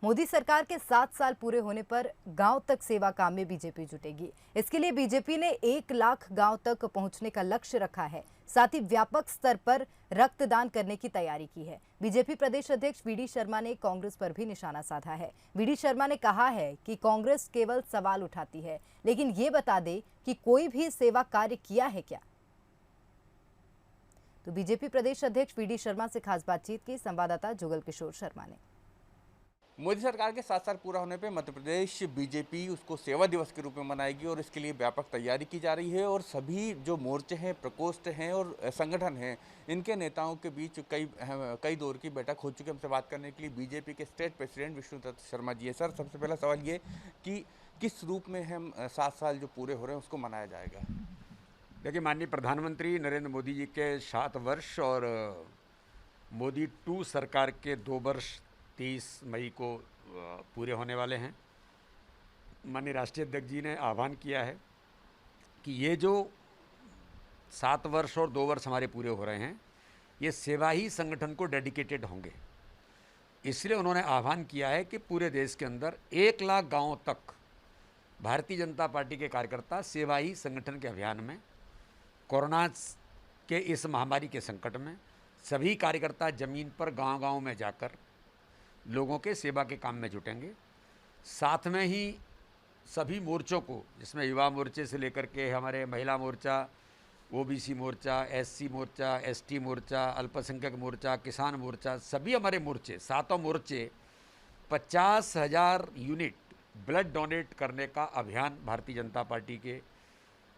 मोदी सरकार के 7 साल पूरे होने पर गांव तक सेवा काम में बीजेपी जुटेगी। इसके लिए बीजेपी ने 1 लाख गांव तक पहुंचने का लक्ष्य रखा है। साथ ही व्यापक स्तर पर रक्तदान करने की तैयारी की है। बीजेपी प्रदेश अध्यक्ष वीडी शर्मा ने कांग्रेस पर भी निशाना साधा है। वीडी शर्मा ने कहा है कि कांग्रेस केवल सवाल उठाती है, लेकिन ये बता दे कि कोई भी सेवा कार्य किया है क्या। तो बीजेपी प्रदेश अध्यक्ष वीडी शर्मा से खास बातचीत की संवाददाता जुगल किशोर शर्मा ने। मोदी सरकार के 7 साल पूरा होने पे मध्य प्रदेश बीजेपी उसको सेवा दिवस के रूप में मनाएगी और इसके लिए व्यापक तैयारी की जा रही है। और सभी जो मोर्चे हैं, प्रकोष्ठ हैं और संगठन हैं, इनके नेताओं के बीच कई दौर की बैठक हो चुकी है। हमसे बात करने के लिए बीजेपी के स्टेट प्रेसिडेंट विष्णुदत्त शर्मा जी है। सर, सबसे पहला सवाल ये कि किस रूप में हम 7 साल जो पूरे हो रहे हैं उसको मनाया जाएगा? देखिए, माननीय प्रधानमंत्री नरेंद्र मोदी जी के 7 वर्ष और मोदी 2 सरकार के 2 वर्ष 30 मई को पूरे होने वाले हैं। माननीय राष्ट्रीय अध्यक्ष जी ने आह्वान किया है कि ये जो 7 वर्ष और 2 वर्ष हमारे पूरे हो रहे हैं, ये सेवा ही संगठन को डेडिकेटेड होंगे। इसलिए उन्होंने आह्वान किया है कि पूरे देश के अंदर 1 लाख गांवों तक भारतीय जनता पार्टी के कार्यकर्ता सेवा ही संगठन के अभियान में, कोरोना के इस महामारी के संकट में सभी कार्यकर्ता ज़मीन पर गांव-गांव में जाकर लोगों के सेवा के काम में जुटेंगे। साथ में ही सभी मोर्चों को, जिसमें युवा मोर्चे से लेकर के हमारे महिला मोर्चा, ओबीसी मोर्चा, एससी मोर्चा, एसटी मोर्चा, अल्पसंख्यक मोर्चा, किसान मोर्चा, सभी हमारे मोर्चे, सातों मोर्चे 50,000 यूनिट ब्लड डोनेट करने का अभियान भारतीय जनता पार्टी के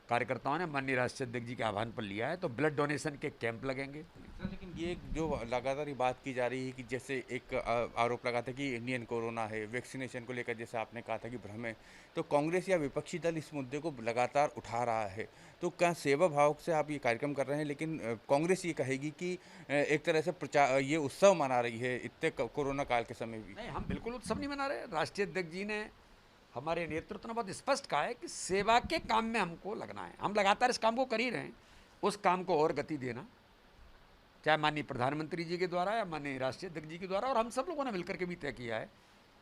कार्यकर्ताओं ने माननीय राष्ट्रीय अध्यक्ष जी के आह्वान पर लिया है। तो ब्लड डोनेशन के कैंप लगेंगे। लेकिन ये जो लगातार ये बात की जा रही है कि जैसे एक आरोप लगा था कि इंडियन कोरोना है, वैक्सीनेशन को लेकर जैसे आपने कहा था कि भ्रम है, तो कांग्रेस या विपक्षी दल इस मुद्दे को लगातार उठा रहा है। तो क्या सेवा भाव से आप ये कार्यक्रम कर रहे हैं, लेकिन कांग्रेस ये कहेगी कि एक तरह से प्रचार, ये उत्सव मना रही है इतने कोरोना काल के समय भी? नहीं, हम बिल्कुल उत्सव नहीं मना रहे। राष्ट्रीय अध्यक्ष जी ने हमारे नेतृत्व ने बहुत स्पष्ट कहा है कि सेवा के काम में हमको लगना है। हम लगातार इस काम को कर ही रहे हैं। उस काम को और गति देना, चाहे माननीय प्रधानमंत्री जी के द्वारा या माननीय राष्ट्रीय अध्यक्ष जी के द्वारा, और हम सब लोगों ने मिलकर के भी तय किया है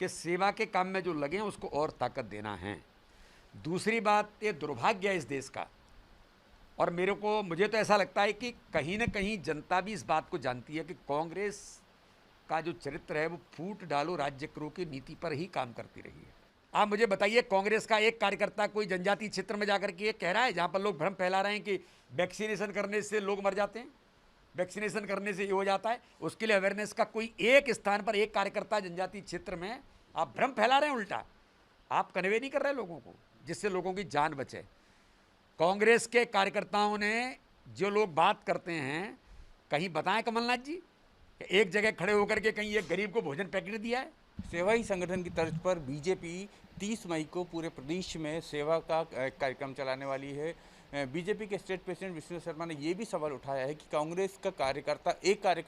कि सेवा के काम में जो लगे हैं उसको और ताकत देना है। दूसरी बात, ये दुर्भाग्य है इस देश का, और मुझे तो ऐसा लगता है कि कहीं ना कहीं जनता भी इस बात को जानती है कि कांग्रेस का जो चरित्र है वो फूट डालो राज्य करो की नीति पर ही काम करती रही है। आप मुझे बताइए, कांग्रेस का एक कार्यकर्ता कोई जनजातीय क्षेत्र में जाकर के ये कह रहा है, जहाँ पर लोग भ्रम फैला रहे हैं कि वैक्सीनेशन करने से लोग मर जाते हैं, वैक्सीनेशन करने से ये हो जाता है, उसके लिए अवेयरनेस का कोई एक स्थान पर एक कार्यकर्ता जनजातीय क्षेत्र में आप भ्रम फैला रहे हैं। उल्टा आप कन्वे नहीं कर रहे लोगों को, जिससे लोगों की जान बचे। कांग्रेस के कार्यकर्ताओं ने जो लोग बात करते हैं, कहीं बताएं कमलनाथ जी, एक जगह खड़े होकर के कहीं एक गरीब को भोजन पैकेट दिया है? सेवा ही संगठन की तर्ज पर बीजेपी 30 मई को पूरे प्रदेश में सेवा का कार्यक्रम चलाने वाली है। बीजेपी के स्टेट प्रेसिडेंट विष्णु शर्मा ने ये भी सवाल उठाया है कि कांग्रेस का कार्यकर्ता,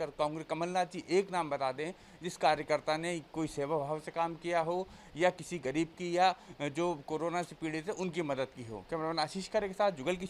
कांग्रेस कमलनाथ जी एक नाम बता दें जिस कार्यकर्ता ने कोई सेवा भाव से काम किया हो या किसी गरीब की या जो कोरोना से पीड़ित है उनकी मदद की हो। कैमरामैन आशीष खरे के साथ जुगल की